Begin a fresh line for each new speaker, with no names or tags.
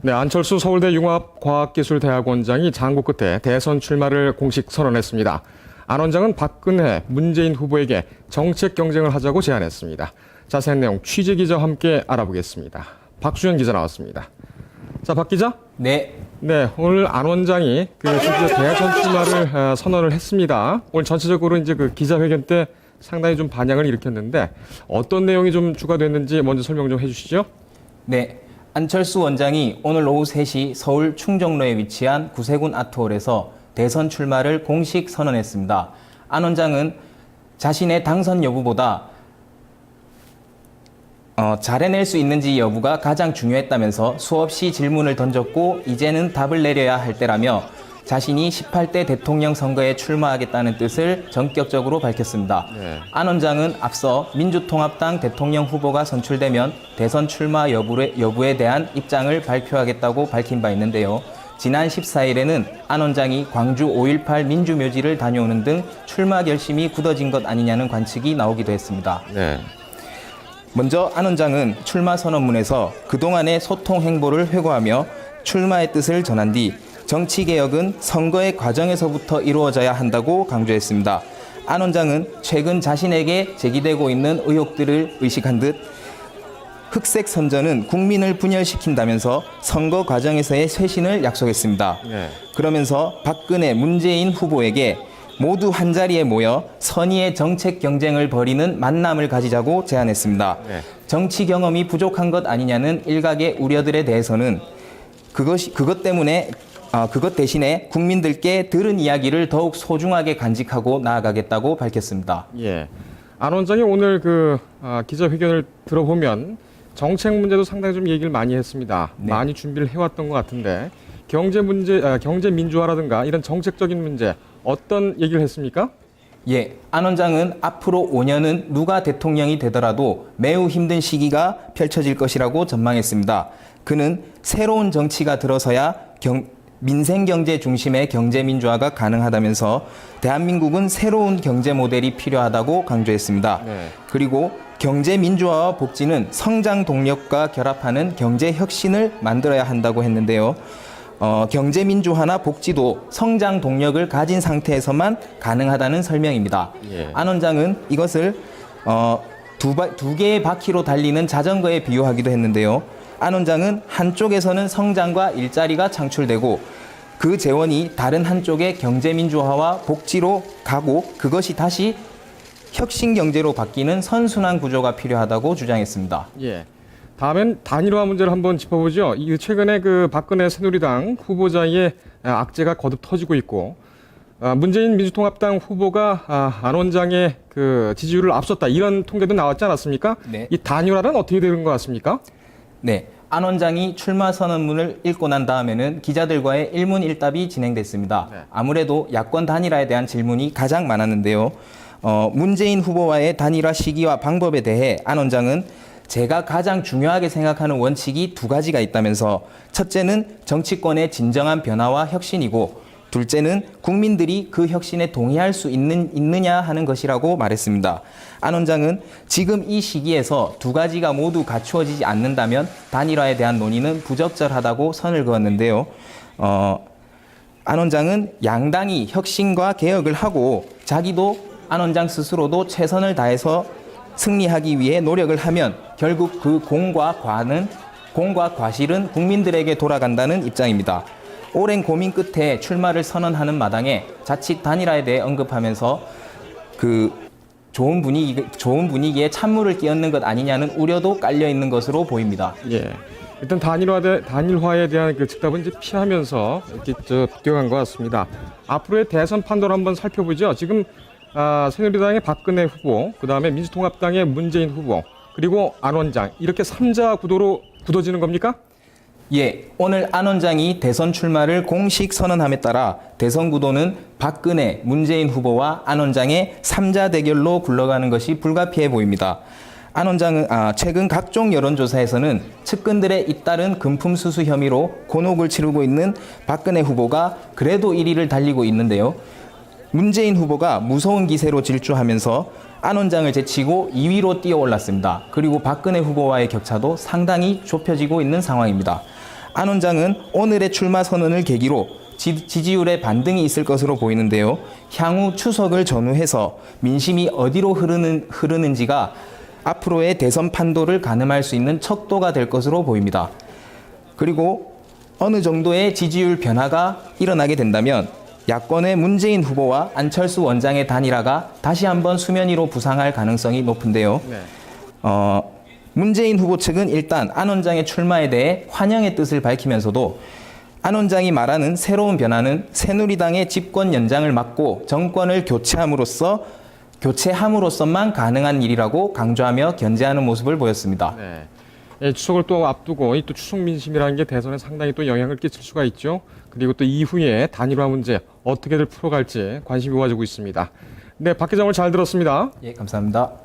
네, 안철수 서울대 융합과학기술대학원장이 장고 끝에 대선 출마를 공식 선언했습니다. 안 원장은 박근혜, 문재인 후보에게 정책 경쟁을 하자고 제안했습니다. 자세한 내용 취재 기자와 함께 알아보겠습니다. 박수현 기자 나왔습니다. 자, 박 기자?
네.
네, 오늘 안 원장이 드디어 대선 출마를 선언을 했습니다. 오늘 전체적으로 이제 기자회견 때 상당히 좀 반향을 일으켰는데 어떤 내용이 좀 추가됐는지 먼저 설명 좀 해주시죠.
네. 안철수 원장이 오늘 오후 3시 서울 충정로에 위치한 구세군 아트홀에서 대선 출마를 공식 선언했습니다. 안 원장은 자신의 당선 여부보다 잘 해낼 수 있는지 여부가 가장 중요했다면서 수없이 질문을 던졌고 이제는 답을 내려야 할 때라며 자신이 18대 대통령 선거에 출마하겠다는 뜻을 전격적으로 밝혔습니다.
네.
안 원장은 앞서 민주통합당 대통령 후보가 선출되면 대선 출마 여부에 대한 입장을 발표하겠다고 밝힌 바 있는데요. 지난 14일에는 안 원장이 광주 5.18 민주묘지를 다녀오는 등 출마 결심이 굳어진 것 아니냐는 관측이 나오기도 했습니다.
네.
먼저 안 원장은 출마 선언문에서 그동안의 소통 행보를 회고하며 출마의 뜻을 전한 뒤 정치개혁은 선거의 과정에서부터 이루어져야 한다고 강조했습니다. 안 원장은 최근 자신에게 제기되고 있는 의혹들을 의식한 듯 흑색 선전은 국민을 분열시킨다면서 선거 과정에서의 쇄신을 약속했습니다.
네.
그러면서 박근혜, 문재인 후보에게 모두 한자리에 모여 선의의 정책 경쟁을 벌이는 만남을 가지자고 제안했습니다.
네.
정치 경험이 부족한 것 아니냐는 일각의 우려들에 대해서는 그것 대신에 국민들께 들은 이야기를 더욱 소중하게 간직하고 나아가겠다고 밝혔습니다.
예. 안 원장이 오늘 기자회견을 들어보면 정책 문제도 상당히 좀 얘기를 많이 했습니다.
네.
많이 준비를 해왔던 것 같은데 경제 문제, 경제 민주화라든가 이런 정책적인 문제 어떤 얘기를 했습니까?
예, 안 원장은 앞으로 5년은 누가 대통령이 되더라도 매우 힘든 시기가 펼쳐질 것이라고 전망했습니다. 그는 새로운 정치가 들어서야 민생 경제 중심의 경제 민주화가 가능하다면서 대한민국은 새로운 경제 모델이 필요하다고 강조했습니다.
네.
그리고 경제 민주화와 복지는 성장 동력과 결합하는 경제 혁신을 만들어야 한다고 했는데요. 경제 민주화나 복지도 성장 동력을 가진 상태에서만 가능하다는 설명입니다.
예.
안 원장은 이것을 두 개의 바퀴로 달리는 자전거에 비유하기도 했는데요. 안 원장은 한쪽에서는 성장과 일자리가 창출되고 그 재원이 다른 한쪽의 경제 민주화와 복지로 가고 그것이 다시 혁신 경제로 바뀌는 선순환 구조가 필요하다고 주장했습니다.
예. 다음엔 단일화 문제를 한번 짚어보죠. 최근에 박근혜 새누리당 후보자의 악재가 거듭 터지고 있고, 문재인 민주통합당 후보가 안 원장의 지지율을 앞섰다 이런 통계도 나왔지 않았습니까?
네.
이 단일화는 어떻게 되는 것 같습니까?
네, 안 원장이 출마 선언문을 읽고 난 다음에는 기자들과의 일문일답이 진행됐습니다.
네.
아무래도 야권 단일화에 대한 질문이 가장 많았는데요. 문재인 후보와의 단일화 시기와 방법에 대해 안 원장은 제가 가장 중요하게 생각하는 원칙이 두 가지가 있다면서 첫째는 정치권의 진정한 변화와 혁신이고 둘째는 국민들이 그 혁신에 동의할 수 있느냐 하는 것이라고 말했습니다. 안 원장은 지금 이 시기에서 두 가지가 모두 갖추어지지 않는다면 단일화에 대한 논의는 부적절하다고 선을 그었는데요. 안 원장은 양당이 혁신과 개혁을 하고 자기도 안 원장 스스로도 최선을 다해서 승리하기 위해 노력을 하면 결국 그 공과 과실은 국민들에게 돌아간다는 입장입니다. 오랜 고민 끝에 출마를 선언하는 마당에 자칫 단일화에 대해 언급하면서 좋은 분위기에 찬물을 끼얹는 것 아니냐는 우려도 깔려 있는 것으로 보입니다.
예. 일단 단일화에 대한 즉답은 이제 피하면서 이렇게 뛰어간 것 같습니다. 앞으로의 대선 판도를 한번 살펴보죠. 지금 새누리당의 박근혜 후보, 그다음에 민주통합당의 문재인 후보, 그리고 안 원장 이렇게 3자 구도로 굳어지는 겁니까?
예, 오늘 안 원장이 대선 출마를 공식 선언함에 따라 대선 구도는 박근혜, 문재인 후보와 안 원장의 3자 대결로 굴러가는 것이 불가피해 보입니다. 안 원장은 최근 각종 여론조사에서는 측근들의 잇따른 금품 수수 혐의로 곤혹을 치르고 있는 박근혜 후보가 그래도 1위를 달리고 있는데요. 문재인 후보가 무서운 기세로 질주하면서 안 원장을 제치고 2위로 뛰어올랐습니다. 그리고 박근혜 후보와의 격차도 상당히 좁혀지고 있는 상황입니다. 안 원장은 오늘의 출마 선언을 계기로 지지율에 반등이 있을 것으로 보이는데요. 향후 추석을 전후해서 민심이 어디로 흐르는지가 앞으로의 대선 판도를 가늠할 수 있는 척도가 될 것으로 보입니다. 그리고 어느 정도의 지지율 변화가 일어나게 된다면 야권의 문재인 후보와 안철수 원장의 단일화가 다시 한번 수면 위로 부상할 가능성이 높은데요.
네.
문재인 후보 측은 일단 안 원장의 출마에 대해 환영의 뜻을 밝히면서도 안 원장이 말하는 새로운 변화는 새누리당의 집권 연장을 막고 정권을 교체함으로써만 가능한 일이라고 강조하며 견제하는 모습을 보였습니다.
네. 예, 추석을 또 앞두고 이 또 추석 민심이라는 게 대선에 상당히 또 영향을 끼칠 수가 있죠. 그리고 또 이후에 단일화 문제 어떻게들 풀어갈지 관심이 모아지고 있습니다. 네, 박 기자 오늘 잘 들었습니다.
예, 감사합니다.